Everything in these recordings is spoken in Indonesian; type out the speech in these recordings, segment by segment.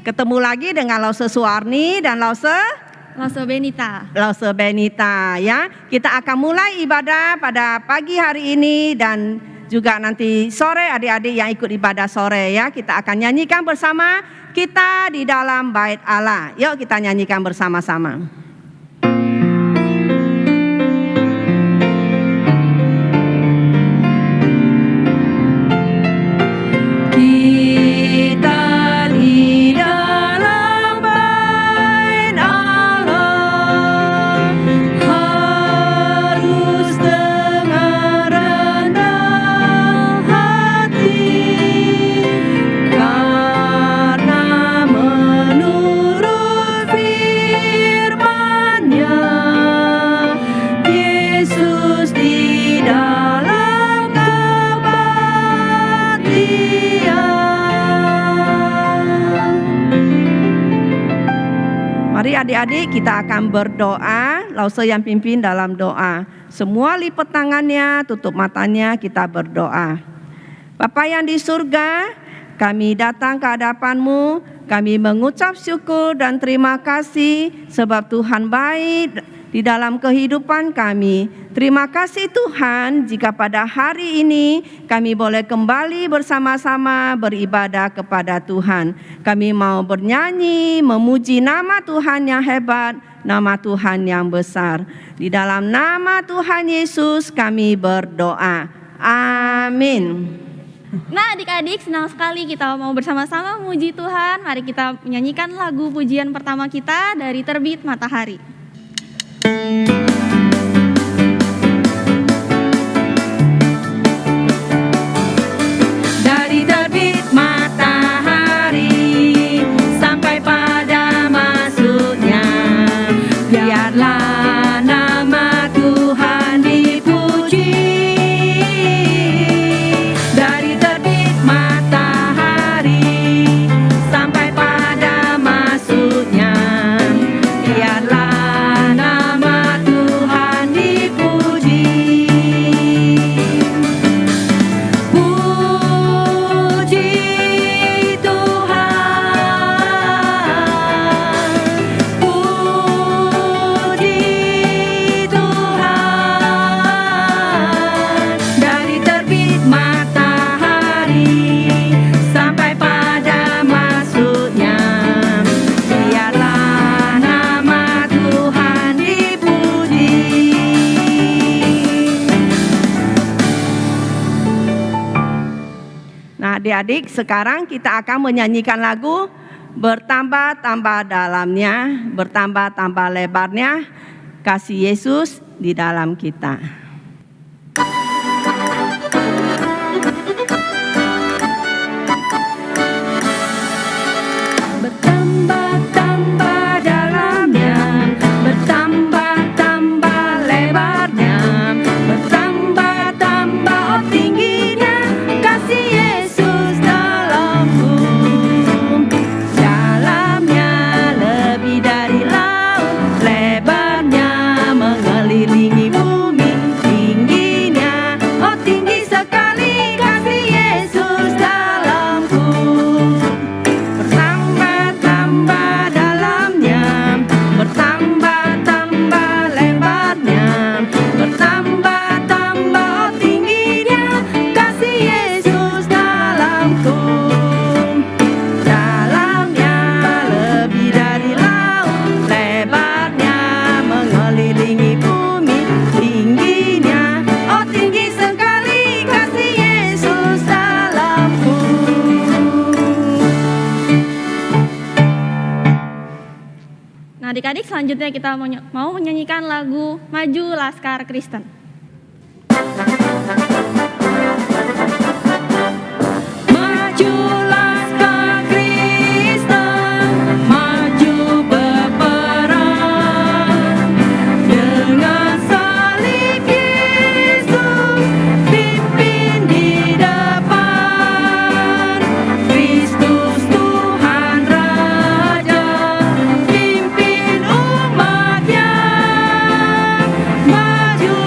ketemu lagi dengan Lause Suwarni dan Lause Benita ya. Kita akan mulai ibadah pada pagi hari ini dan juga nanti sore adik-adik yang ikut ibadah sore ya. Kita akan nyanyikan bersama kita di dalam bait Allah. Yuk kita nyanyikan bersama-sama. Mari adik-adik kita akan berdoa, Lause yang pimpin dalam doa. Semua lipat tangannya, tutup matanya, kita berdoa. Bapa yang di surga, kami datang ke hadapan-Mu, kami mengucap syukur dan terima kasih sebab Tuhan baik di dalam kehidupan kami. Terima kasih Tuhan jika pada hari ini kami boleh kembali bersama-sama beribadah kepada Tuhan. Kami mau bernyanyi, memuji nama Tuhan yang hebat, nama Tuhan yang besar. Di dalam nama Tuhan Yesus kami berdoa. Amin. Nah adik-adik, senang sekali kita mau bersama-sama memuji Tuhan. Mari kita menyanyikan lagu pujian pertama kita dari Terbit Matahari. Dari terbit matahari sampai pada masuknya, biarlah nama Tuhan dipuji. Dari terbit matahari sampai pada masuknya, biarlah adik-adik, sekarang kita akan menyanyikan lagu bertambah-tambah dalamnya, bertambah-tambah lebarnya kasih Yesus di dalam kita. Bertambah-tambah dalamnya, bertambah-tambah lebarnya, bertambah-tambah tingginya kasih Yesus dalamku. Dalamnya lebih dari laut, lebarnya mengelilingi bumi, tingginya oh tinggi sekali kasih Yesus dalamku. Bertambah-tambah dalamnya, bertambah-tambah lebarnya, bertambah-tambah tingginya kasih Yesus dalamku. Dalamnya lebih dari laut, lebarnya mengelilingi bumi, tingginya oh tinggi sekali kasih Yesus dalamku. Nah adik-adik, selanjutnya kita mau menyanyikan lagu Maju Laskar Kristen. Maju Laskar Kristen, maju berperang dengan salib Yesus pimpin di depan. Kristus Tuhan Raja pimpin umatnya, maju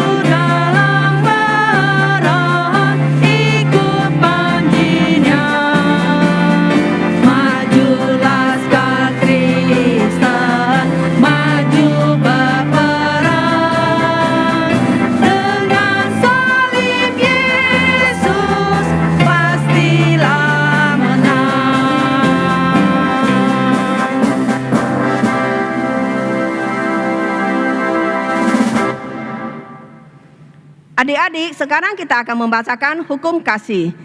Adik-adik, sekarang kita akan membacakan hukum kasih.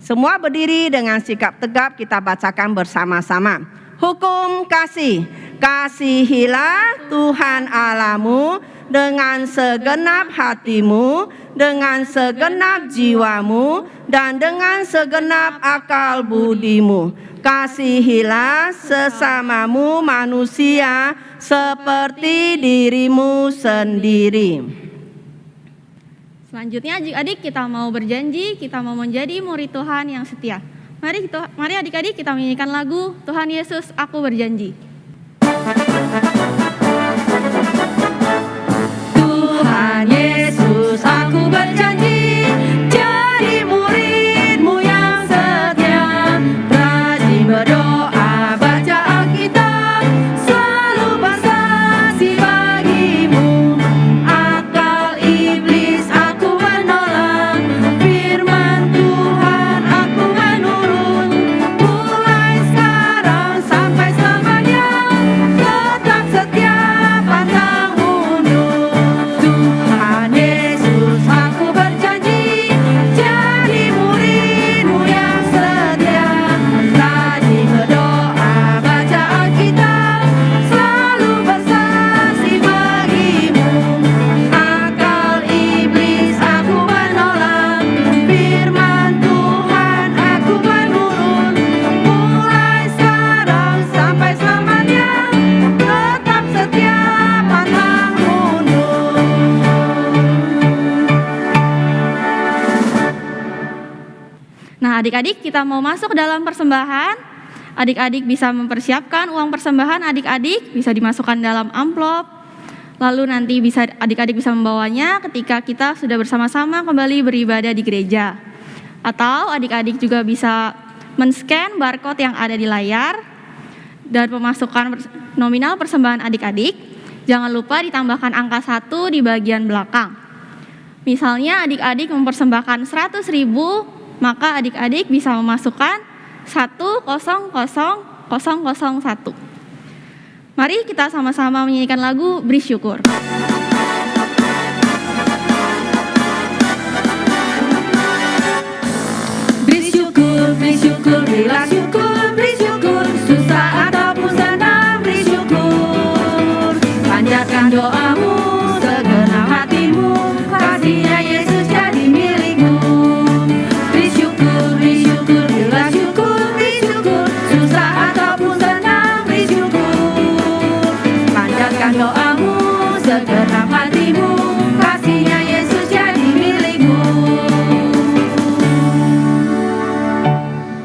Semua berdiri dengan sikap tegap, kita bacakan bersama-sama. Hukum kasih. Kasihilah Tuhan Allahmu dengan segenap hatimu, dengan segenap jiwamu, dan dengan segenap akal budimu. Kasihilah sesamamu manusia seperti dirimu sendiri. Selanjutnya adik-adik kita mau berjanji, kita mau menjadi murid Tuhan yang setia. Mari adik-adik kita menyanyikan lagu Tuhan Yesus Aku Berjanji. Tuhan Yesus, aku berjanji jadi murid-Mu yang setia, rajin berdoa, baca Alkitab, selalu bersaksi bagi-Mu. Akal iblis aku menolak, firman Tuhan aku menurut, mulai sekarang sampai selamanya, tetap setia pantang mundur. Tuhan Yesus, aku berjanji jadi murid-Mu yang setia, rajin berdoa, baca Alkitab, selalu bersaksi bagi-Mu. Akal iblis aku menolak, firman Tuhan aku menurut, mulai sekarang sampai selamanya, tetap setia pantang mundur. Nah, adik-adik kita mau masuk dalam persembahan. Adik-adik bisa mempersiapkan uang persembahan adik-adik, bisa dimasukkan dalam amplop. Lalu nanti adik-adik bisa membawanya ketika kita sudah bersama-sama kembali beribadah di gereja. Atau adik-adik juga bisa men-scan barcode yang ada di layar dan memasukkan nominal persembahan adik-adik. Jangan lupa ditambahkan angka 1 di bagian belakang. Misalnya adik-adik mempersembahkan 100.000, maka adik-adik bisa memasukkan 100.001. Mari kita sama-sama menyanyikan lagu Beri Syukur. Beri syukur, berilah syukur, beri syukur, susah ataupun senang, beri syukur. Panjatkan doamu, segenap hatimu, kasihnya Yesus jadi milikmu. Beri syukur, berilah syukur, beri syukur, susah ataupun senang, beri syukur. Panjatkan doamu, segenap hatimu, kasihnya Yesus jadi milikmu.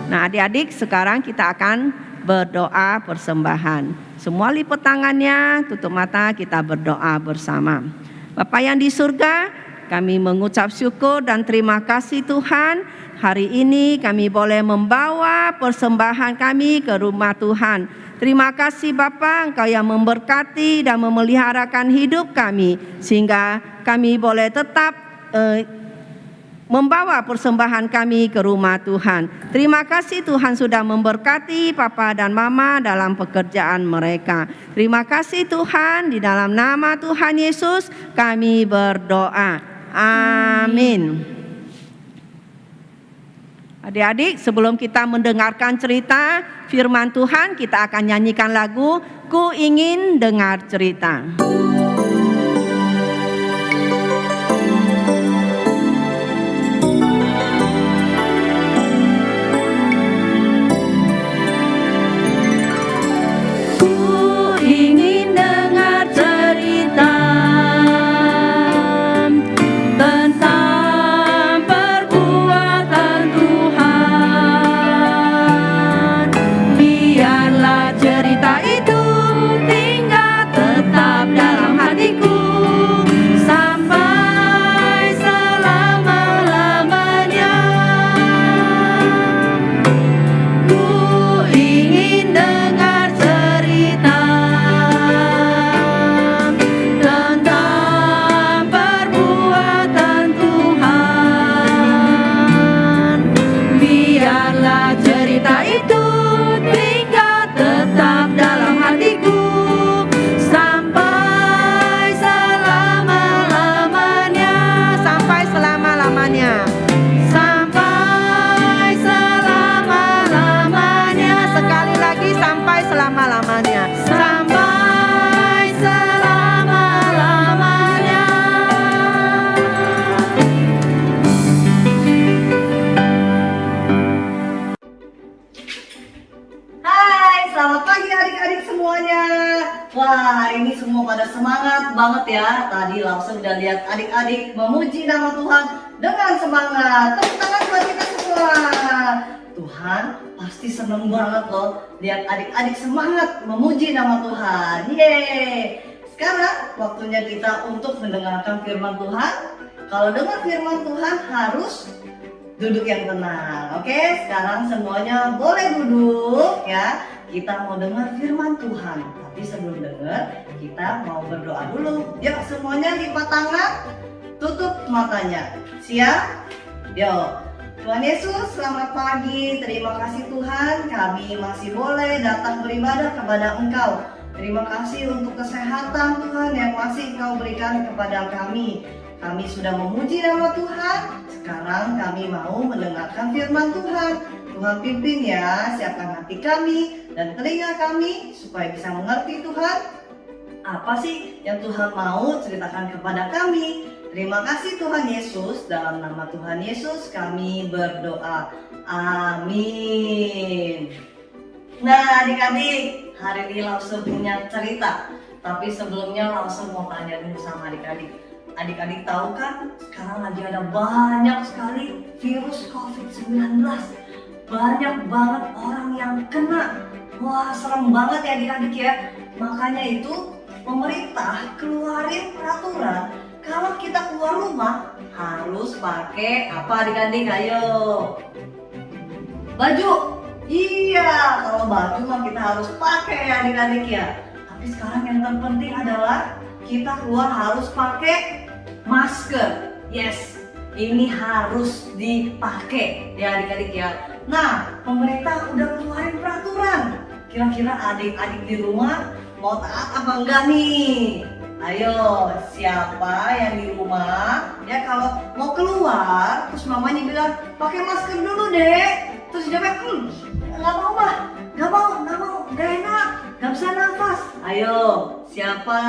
Nah, adik-adik, sekarang kita akan berdoa persembahan. Semua lipat tangannya, tutup mata, kita berdoa bersama. Bapa yang di surga, kami mengucap syukur dan terima kasih Tuhan. Hari ini kami boleh membawa persembahan kami ke rumah Tuhan. Terima kasih Bapa, Engkau yang memberkati dan memeliharakan hidup kami, sehingga kami boleh tetap membawa persembahan kami ke rumah Tuhan. Terima kasih Tuhan sudah memberkati Papa dan Mama dalam pekerjaan mereka. Terima kasih Tuhan, di dalam nama Tuhan Yesus kami berdoa. Amin. Adik-adik, sebelum kita mendengarkan cerita firman Tuhan, kita akan nyanyikan lagu Ku Ingin Dengar Cerita. Ingin dengar cerita tentang perbuatan Tuhan. Biarlah cerita itu tinggal tetap dalam banget ya. Tadi langsung udah lihat adik-adik memuji nama Tuhan dengan semangat. Tepuk tangan buat kita semua. Tuhan pasti seneng banget loh lihat adik-adik semangat memuji nama Tuhan. Yeay. Sekarang waktunya kita untuk mendengarkan firman Tuhan. Kalau dengar firman Tuhan harus duduk yang tenang. Oke, sekarang semuanya boleh duduk ya. Kita mau dengar firman Tuhan. Tapi sebelum dengar, kita mau berdoa dulu. Yuk semuanya lipat tangan, tutup matanya. Siap? Yuk. Tuhan Yesus, selamat pagi. Terima kasih Tuhan, kami masih boleh datang beribadah kepada Engkau. Terima kasih untuk kesehatan Tuhan yang masih Engkau berikan kepada kami. Kami sudah memuji nama Tuhan. Sekarang kami mau mendengarkan firman Tuhan. Tuhan pimpin ya, siapkan hati kami dan telinga kami supaya bisa mengerti Tuhan apa sih yang Tuhan mau ceritakan kepada kami. Terima kasih Tuhan Yesus, dalam nama Tuhan Yesus kami berdoa. Amin. Nah adik-adik, hari ini langsung punya cerita. Tapi sebelumnya langsung mau tanya dulu sama adik-adik. Adik-adik tahu kan sekarang lagi ada banyak sekali virus COVID-19. Banyak banget orang yang kena. Wah serem banget ya adik-adik ya. Makanya itu pemerintah keluarin peraturan kalau kita keluar rumah harus pakai apa adik-adik, ayo? Baju. Iya, kalau baju mah kita harus pakai ya adik-adik ya. Tapi sekarang yang terpenting adalah kita keluar harus pakai masker. Yes, ini harus dipakai ya adik-adik ya. Nah, pemerintah udah keluarin peraturan. Kira-kira adik-adik di rumah mau taat apa enggak nih? Ayo, siapa yang di rumah ya kalau mau keluar terus mamanya bilang pakai masker dulu deh. Terus dia bilang, nggak mau mah, nggak mau, nggak enak, nggak bisa nafas. Ayo, siapa?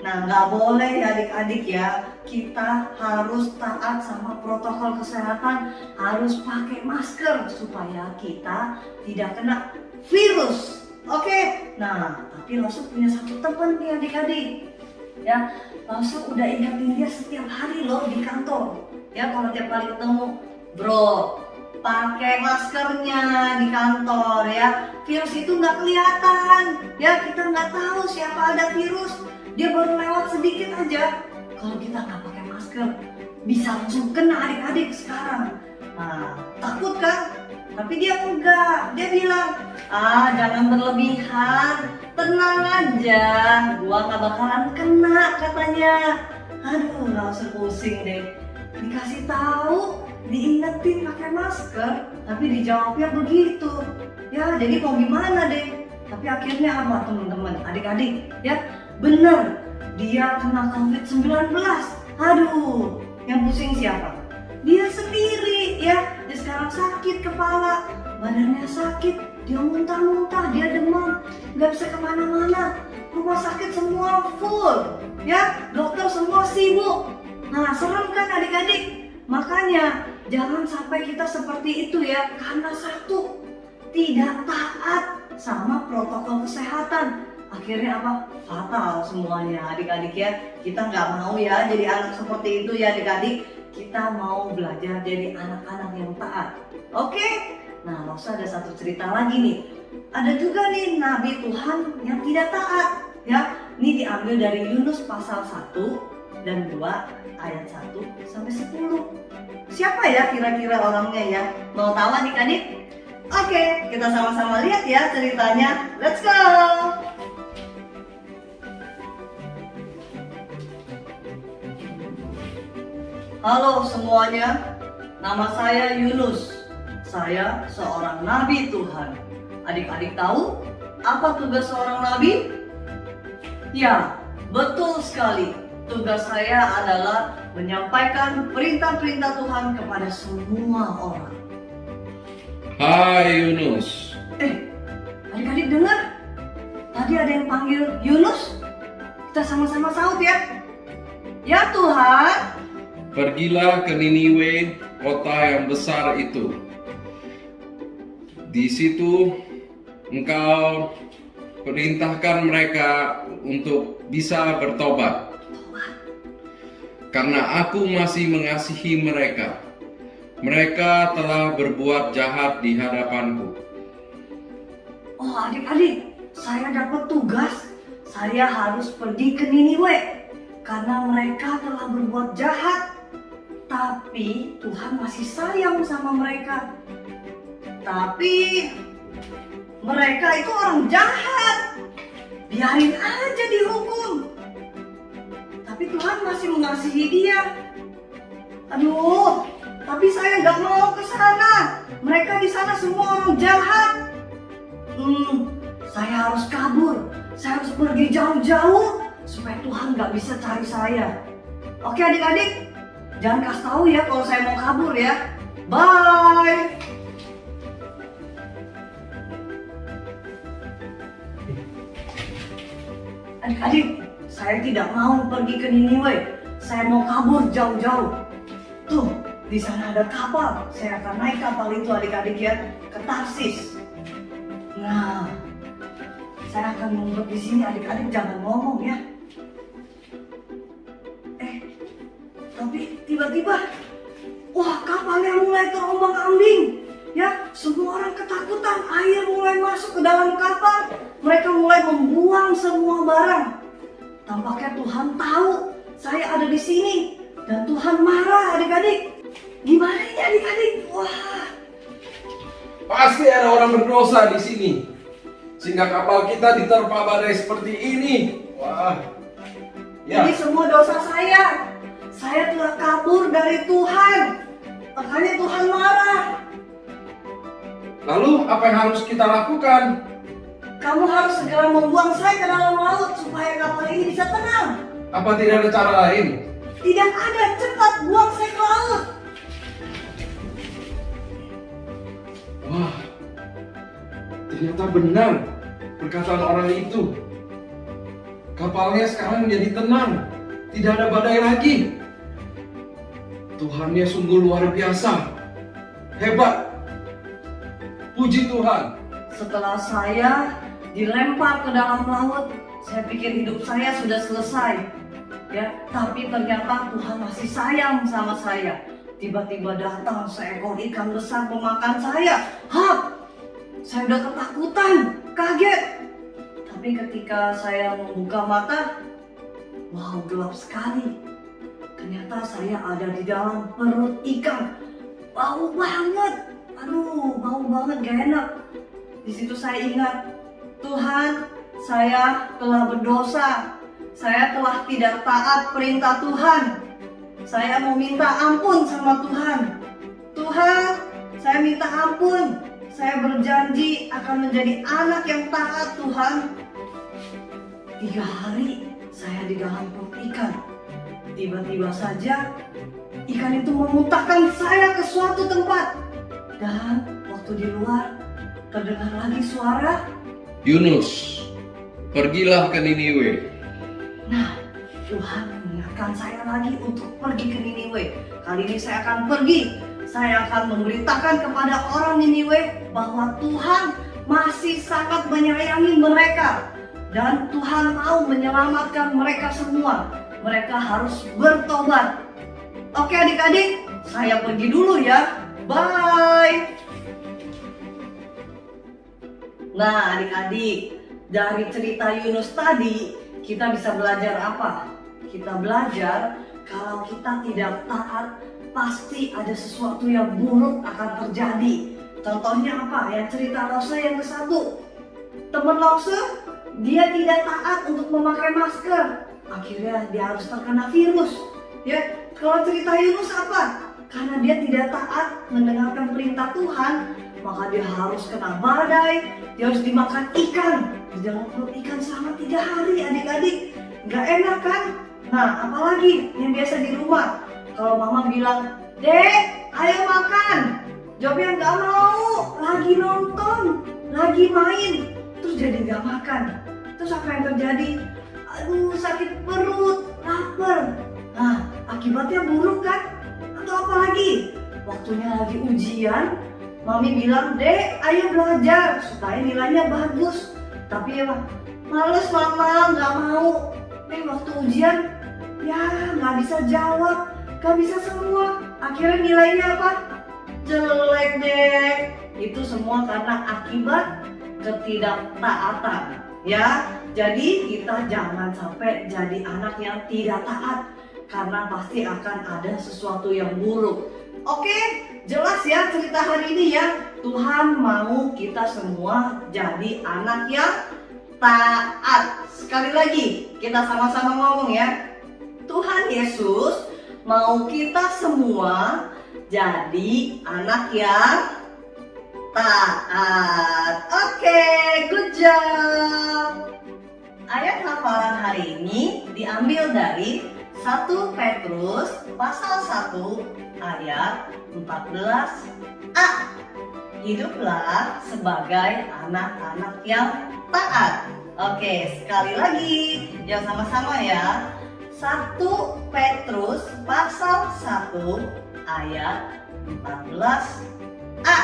Nah, nggak boleh ya adik-adik ya. Kita harus taat sama protokol kesehatan, harus pakai masker supaya kita tidak kena virus. Oke? Nah, tapi langsung punya satu teman nih adik-adik. Ya, langsung udah ingatin dia setiap hari loh di kantor. Ya, kalau tiap kali ketemu, bro, pakai maskernya di kantor ya. Virus itu nggak kelihatan. Ya, kita nggak tahu siapa ada virus. Dia baru lewat sedikit aja. Kalau kita nggak pakai masker, bisa langsung kena adik-adik sekarang. Nah, takut kan? Tapi dia enggak. Dia bilang, jangan berlebihan, tenang aja. Gua nggak bakalan kena katanya. Aduh, nggak usah pusing deh. Dikasih tahu, diingetin pakai masker, tapi dijawabnya begitu. Ya, jadi mau gimana deh? Tapi akhirnya apa teman-teman, adik-adik? Ya, bener, dia kena COVID-19. Aduh, yang pusing siapa? Dia sendiri ya. Dia sekarang sakit kepala, badannya sakit, dia muntah-muntah, dia demam, nggak bisa kemana-mana. Rumah sakit semua full, ya, dokter semua sibuk. Nah, serem kan adik-adik? Makanya jangan sampai kita seperti itu ya, karena satu, tidak taat sama protokol kesehatan. Akhirnya apa? Fatal semuanya adik-adik ya. Kita nggak mau ya jadi anak seperti itu ya adik-adik. Kita mau belajar jadi anak-anak yang taat. Oke? Nah, langsung ada satu cerita lagi nih. Ada juga nih Nabi Tuhan yang tidak taat ya. Ini diambil dari Yunus pasal 1 dan 2 ayat 1 sampai 10. Siapa ya kira-kira orangnya ya? Mau tahu adik-adik? Oke, kita sama-sama lihat ya ceritanya. Let's go! Halo semuanya, nama saya Yunus. Saya seorang nabi Tuhan. Adik-adik tahu apa tugas seorang nabi? Ya, betul sekali. Tugas saya adalah menyampaikan perintah-perintah Tuhan kepada semua orang. Hai Yunus. Adik-adik dengar? Tadi ada yang panggil Yunus. Kita sama-sama saut ya. Ya Tuhan. Pergilah ke Niniwe, kota yang besar itu. Di situ engkau perintahkan mereka untuk bisa bertobat. Karena aku masih mengasihi mereka. Mereka telah berbuat jahat di hadapanku. Oh adik-adik, saya dapat tugas. Saya harus pergi ke Niniwe karena mereka telah berbuat jahat. Tapi Tuhan masih sayang sama mereka. Tapi mereka itu orang jahat. Biarin aja dihukum. Tapi Tuhan masih mengasihi dia. Aduh, tapi saya nggak mau ke sana. Mereka di sana semua orang jahat. Saya harus kabur. Saya harus pergi jauh-jauh supaya Tuhan nggak bisa cari saya. Oke adik-adik, jangan kasih tahu ya kalau saya mau kabur ya. Bye. Adik-adik, saya tidak mau pergi ke Niniwe. Saya mau kabur jauh-jauh. Tuh, di sana ada kapal. Saya akan naik kapal itu adik-adik ya, ke Tarsis. Nah, saya akan ngumpet di sini adik-adik, jangan ngomong ya. Tapi tiba-tiba, wah kapalnya mulai terombang-ambing. Ya, semua orang ketakutan. Air mulai masuk ke dalam kapal. Mereka mulai membuang semua barang. Tampaknya Tuhan tahu saya ada di sini dan Tuhan marah adik-adik. Gimana ini adik-adik? Wah. Pasti ada orang berdosa di sini, sehingga kapal kita diterpa badai seperti ini. Wah. Jadi semua dosa saya. Saya telah kabur dari Tuhan. Makanya Tuhan marah. Lalu apa yang harus kita lakukan? Kamu harus segera membuang saya ke dalam laut supaya kapal ini bisa tenang. Apa tidak ada cara lain? Tidak ada, cepat buang saya ke laut. Wah, ternyata benar perkataan orang itu. Kapalnya sekarang menjadi tenang, tidak ada badai lagi. Tuhannya sungguh luar biasa, hebat. Puji Tuhan. Setelah saya dilempar ke dalam laut, saya pikir hidup saya sudah selesai. Ya, tapi ternyata Tuhan masih sayang sama saya. Tiba-tiba datang seekor ikan besar memakan saya. Hap! Saya udah ketakutan, kaget. Tapi ketika saya membuka mata, wow, gelap sekali. Ternyata saya ada di dalam perut ikan. Bau banget. Aduh, bau banget, gak enak. Di situ saya ingat, Tuhan, saya telah berdosa. Saya telah tidak taat perintah Tuhan. Saya mau minta ampun sama Tuhan. Tuhan, saya minta ampun. Saya berjanji akan menjadi anak yang taat, Tuhan. 3 hari saya di dalam perut ikan. Tiba-tiba saja ikan itu memuntahkan saya ke suatu tempat. Dan waktu di luar terdengar lagi suara, Yunus, pergilah ke Niniwe. nah, Tuhan mengingatkan saya lagi untuk pergi ke Niniwe. Kali ini saya akan pergi. Saya akan memberitakan kepada orang Niniwe bahwa Tuhan masih sangat menyayangi mereka. Dan Tuhan mau menyelamatkan mereka semua. Mereka harus bertobat. Oke adik-adik, saya pergi dulu ya. Bye. Nah adik-adik, dari cerita Yunus tadi, kita bisa belajar apa? Kita belajar kalau kita tidak taat, pasti ada sesuatu yang buruk akan terjadi. Contohnya apa? Yang cerita Lause yang ke-1. Teman Lause, dia tidak taat untuk memakai masker. Akhirnya dia harus terkena virus. Ya, kalau cerita Yunus apa? Karena dia tidak taat mendengarkan perintah Tuhan, maka dia harus kena badai, dia harus dimakan ikan. Di dalam perut ikan selama 3 hari adik-adik. Gak enak kan? Nah, apalagi yang biasa di rumah. Kalau mama bilang, "Dek, ayo makan." Jawabnya gak mau, lagi nonton, lagi main. Terus jadi gak makan. Terus apa yang terjadi? Aduh, sakit perut, lapar. Nah, akibatnya buruk kan? Atau apa lagi? Waktunya lagi ujian, mami bilang, "Dek, ayo belajar supaya nilainya bagus." Tapi ya males mama, nggak mau. Waktu ujian ya nggak bisa jawab, nggak bisa semua. Akhirnya nilainya apa? Jelek deh. Itu semua karena akibat ketidaktaatan ya. Jadi kita jangan sampai jadi anak yang tidak taat, karena pasti akan ada sesuatu yang buruk. Oke, jelas ya cerita hari ini ya. Tuhan mau kita semua jadi anak yang taat. Sekali lagi kita sama-sama ngomong ya. Tuhan Yesus mau kita semua jadi anak yang taat. Oke, good job. Ayat hafalan hari ini diambil dari 1 Petrus pasal 1 ayat 14a. Hiduplah sebagai anak-anak yang taat. Oke, sekali lagi, jangan sama-sama ya. 1 Petrus pasal 1 ayat 14a.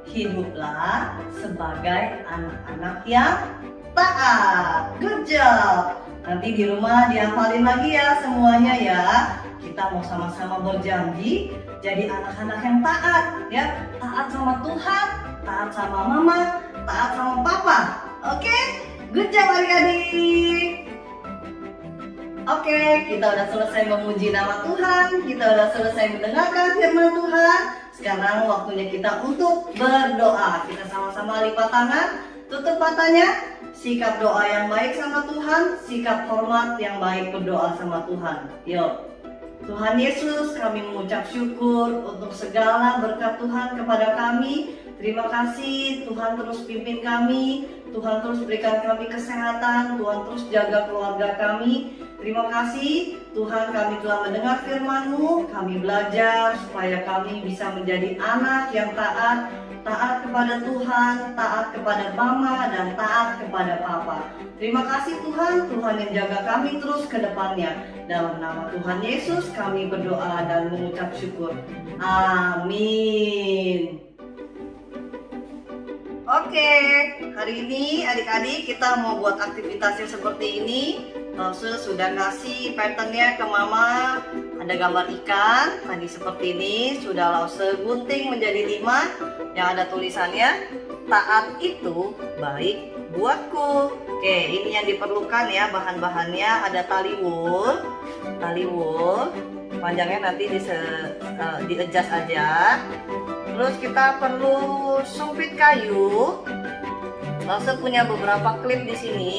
Hiduplah sebagai anak-anak yang taat. Good job. Nanti di rumah dihafalin lagi ya semuanya ya. Kita mau sama-sama berjanji jadi anak-anak yang taat ya. Taat sama Tuhan, taat sama mama, taat sama papa. Oke? Good job adik-adik. Oke, kita udah selesai memuji nama Tuhan, kita udah selesai mendengarkan firman Tuhan. Sekarang waktunya kita untuk berdoa. Kita sama-sama lipat tangan, tutup matanya. Sikap doa yang baik sama Tuhan, sikap hormat yang baik berdoa sama Tuhan. Yuk. Tuhan Yesus, kami mengucap syukur untuk segala berkat Tuhan kepada kami. Terima kasih Tuhan, terus pimpin kami, Tuhan terus berikan kami kesehatan, Tuhan terus jaga keluarga kami. Terima kasih Tuhan, kami telah mendengar firman-Mu, kami belajar supaya kami bisa menjadi anak yang taat, taat kepada Tuhan, taat kepada mama, dan taat kepada papa. Terima kasih Tuhan, Tuhan yang jaga kami terus ke depannya. Dalam nama Tuhan Yesus kami berdoa dan mengucap syukur. Amin. Oke, hari ini adik-adik kita mau buat aktivitasnya seperti ini. Lause sudah kasih patternnya ke mama. Ada gambar ikan, tadi seperti ini. Sudah Lause gunting menjadi 5 yang ada tulisannya, taat itu baik buatku. Oke, ini yang diperlukan ya, bahan-bahannya ada tali wool, panjangnya nanti di-adjust aja. Terus kita perlu sumpit kayu. Lause punya beberapa klip di sini,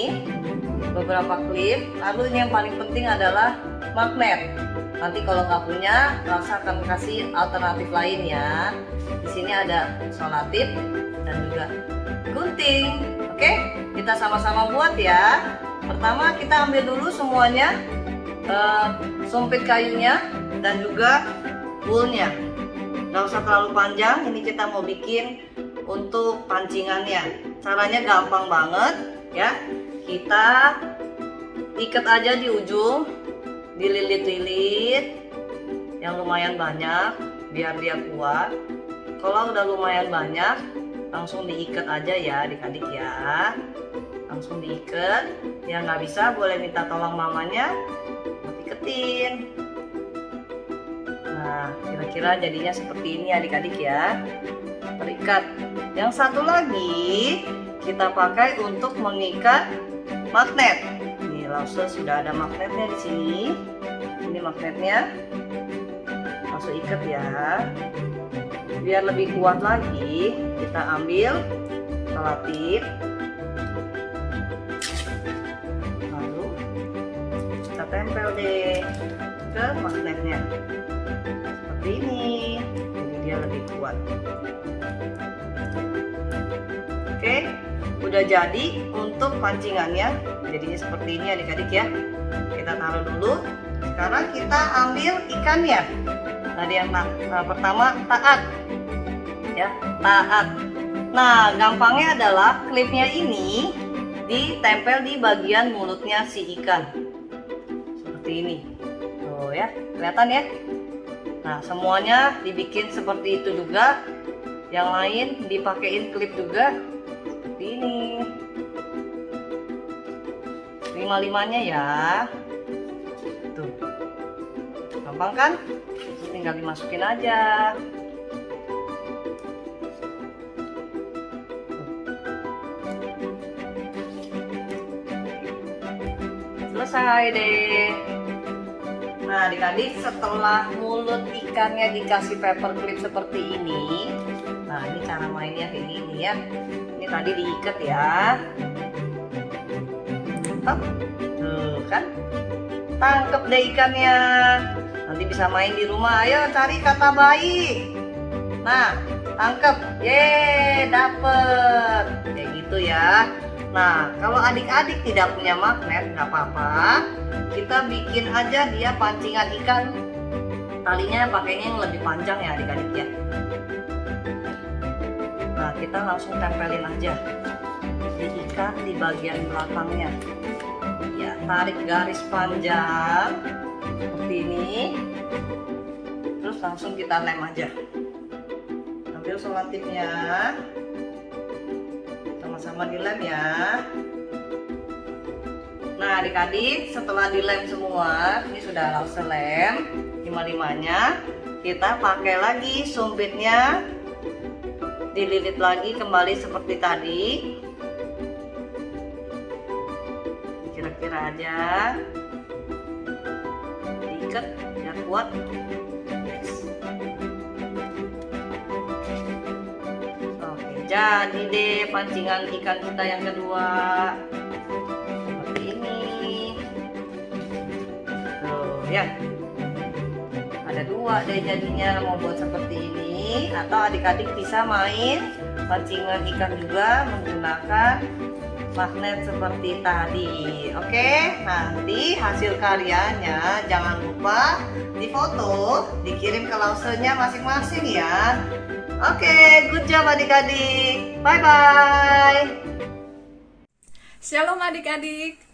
Lalu ini yang paling penting adalah magnet. Nanti kalau nggak punya, Lause akan kasih alternatif lain ya. Di sini ada selotip dan juga gunting. Oke, kita sama-sama buat ya. Pertama kita ambil dulu semuanya, sumpit kayunya dan juga woolnya. Nggak usah terlalu panjang, ini kita mau bikin untuk pancingannya. Caranya gampang banget ya. Kita ikat aja di ujung, dililit-lilit yang lumayan banyak biar dia kuat. Kalau udah lumayan banyak, langsung diikat aja ya adik-adik ya. Langsung diikat. Yang nggak bisa boleh minta tolong mamanya iketin. Nah, kira-kira jadinya seperti ini adik-adik ya. Terikat. Yang satu lagi kita pakai untuk mengikat magnet. Nih, Lause sudah ada magnetnya di sini. Ini magnetnya. Langsung ikat ya. Biar lebih kuat lagi, kita ambil selotip. Lalu kita tempel deh ke magnetnya. Seperti ini. Jadi dia lebih kuat. Oke, udah jadi untuk pancingannya. Jadinya seperti ini adik-adik ya. Kita taruh dulu. Sekarang kita ambil ikannya. Tadi yang pertama taat ya, taat. Nah, gampangnya adalah klipnya ini ditempel di bagian mulutnya si ikan seperti ini tuh ya, kelihatan ya. Nah, semuanya dibikin seperti itu juga. Yang lain dipakein klip juga seperti ini. lima-limanya ya. Tuh. Gampang kan? Tinggal dimasukin aja. Selesai deh. Nah, adik-adik, setelah mulut ikannya dikasih paper clip seperti ini, nah ini cara mainnya kayak gini ya. Ini tadi diikat ya. Hop. Tuh kan, tangkep deh ikannya. Nanti bisa main di rumah. Ayo cari kata bayi. Nah, tangkep. Yeay, dapet. Kayak gitu ya. Nah, kalau adik-adik tidak punya magnet, nggak apa-apa. Kita bikin aja dia pancingan ikan. Talinya pakainya yang lebih panjang ya adik-adik ya. Nah, kita langsung tempelin aja. Diikat di bagian belakangnya. Ya, tarik garis panjang seperti ini. Terus langsung kita lem aja. Ambil selotipnya. Sama-sama dilem ya. Nah, adik-adik, setelah dilem semua, ini sudah lause lem lima-limanya, kita pakai lagi sumpitnya, dililit lagi kembali seperti tadi. Kira-kira aja, diikat biar kuat. Yes. Oke, jadi deh pancingan ikan kita yang kedua. Ya, ada dua deh jadinya. Mau buat seperti ini atau adik-adik bisa main pancingan ikan juga menggunakan magnet seperti tadi. Oke, nanti hasil karyanya jangan lupa difoto, dikirim ke lausenya masing-masing ya. Oke, good job adik-adik. Bye bye. Shalom adik-adik.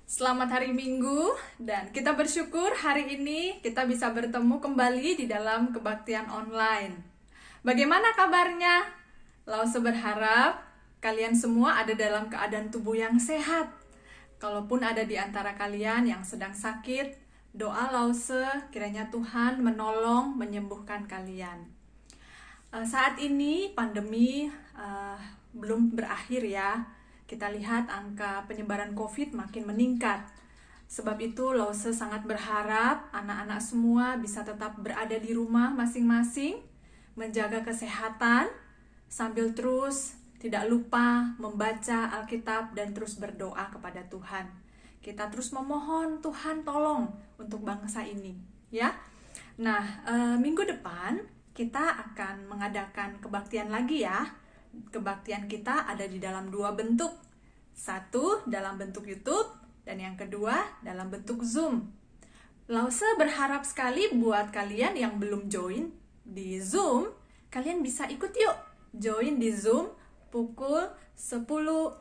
Selamat hari Minggu, dan kita bersyukur hari ini kita bisa bertemu kembali di dalam kebaktian online. Bagaimana kabarnya? Lause berharap kalian semua ada dalam keadaan tubuh yang sehat. Kalaupun ada di antara kalian yang sedang sakit, doa Lause kiranya Tuhan menolong menyembuhkan kalian. Saat ini pandemi belum berakhir ya. Kita lihat angka penyebaran COVID makin meningkat. Sebab itu Lause sangat berharap anak-anak semua bisa tetap berada di rumah masing-masing, menjaga kesehatan, sambil terus tidak lupa membaca Alkitab dan terus berdoa kepada Tuhan. Kita terus memohon Tuhan tolong untuk bangsa ini, ya. Nah, minggu depan kita akan mengadakan kebaktian lagi ya. Kebaktian kita ada di dalam dua bentuk. Satu dalam bentuk YouTube dan yang kedua dalam bentuk Zoom. Lause berharap sekali buat kalian yang belum join di Zoom, kalian bisa ikut yuk. Join di Zoom pukul 10.45.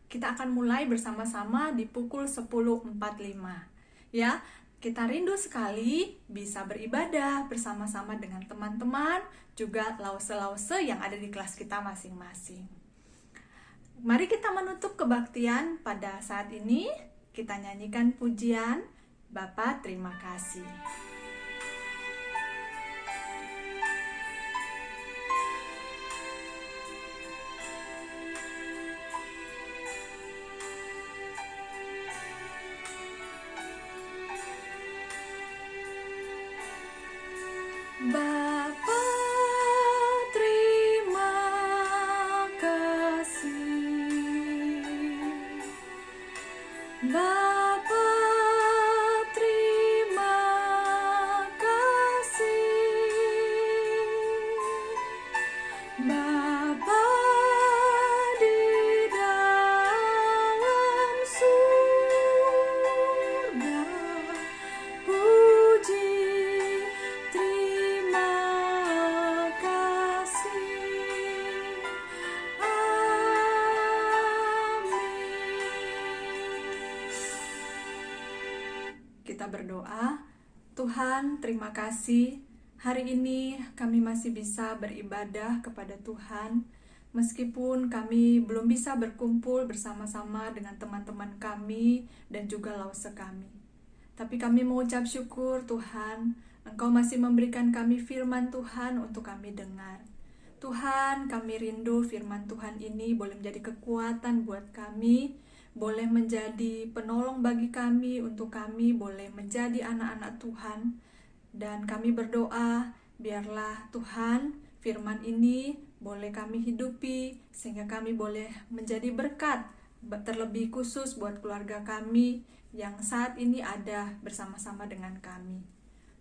Kita akan mulai bersama-sama di pukul 10.45. Ya, kita rindu sekali bisa beribadah bersama-sama dengan teman-teman, juga lause-lause yang ada di kelas kita masing-masing. Mari kita menutup kebaktian pada saat ini. Kita nyanyikan pujian Bapa terima kasih. Bapa terima kasih. Bapa terima kasih. Bapa di dalam surga, puji terima kasih. Amin. Kita berdoa. Tuhan, terima kasih. Hari ini kami masih bisa beribadah kepada Tuhan. Meskipun kami belum bisa berkumpul bersama-sama dengan teman-teman kami dan juga lause kami. Tapi kami mengucap syukur Tuhan, Engkau masih memberikan kami firman Tuhan untuk kami dengar. Tuhan, kami rindu firman Tuhan ini boleh menjadi kekuatan buat kami, boleh menjadi penolong bagi kami, untuk kami boleh menjadi anak-anak Tuhan. Dan kami berdoa, biarlah Tuhan, firman ini boleh kami hidupi, sehingga kami boleh menjadi berkat, terlebih khusus buat keluarga kami yang saat ini ada bersama-sama dengan kami.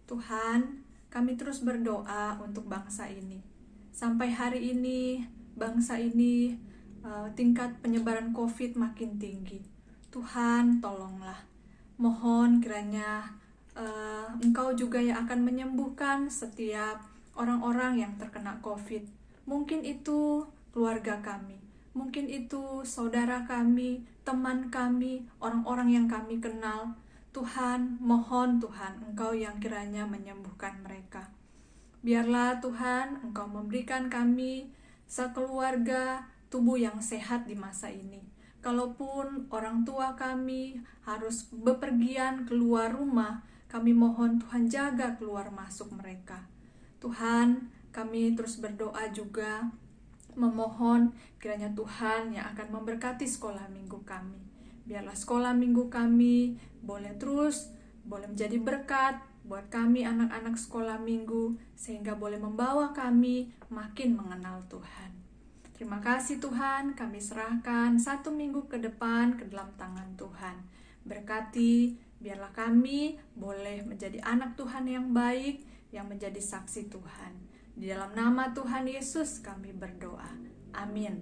Tuhan, kami terus berdoa untuk bangsa ini. Sampai hari ini, bangsa ini tingkat penyebaran COVID makin tinggi. Tuhan, tolonglah. Mohon kiranya Engkau juga yang akan menyembuhkan setiap orang-orang yang terkena COVID. Mungkin itu keluarga kami, mungkin itu saudara kami, teman kami, orang-orang yang kami kenal. Tuhan, mohon Tuhan, Engkau yang kiranya menyembuhkan mereka. Biarlah Tuhan, Engkau memberikan kami sekeluarga tubuh yang sehat di masa ini. Kalaupun orang tua kami harus bepergian keluar rumah, kami mohon Tuhan jaga keluar masuk mereka. Tuhan, kami terus berdoa juga, memohon kiranya Tuhan yang akan memberkati sekolah minggu kami. Biarlah sekolah minggu kami boleh menjadi berkat buat kami anak-anak sekolah minggu, sehingga boleh membawa kami makin mengenal Tuhan. Terima kasih Tuhan, kami serahkan 1 minggu ke depan ke dalam tangan Tuhan. Berkati, biarlah kami boleh menjadi anak Tuhan yang baik, yang menjadi saksi Tuhan. Di dalam nama Tuhan Yesus kami berdoa. Amin.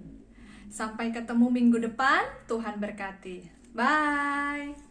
Sampai ketemu minggu depan, Tuhan berkati. Bye.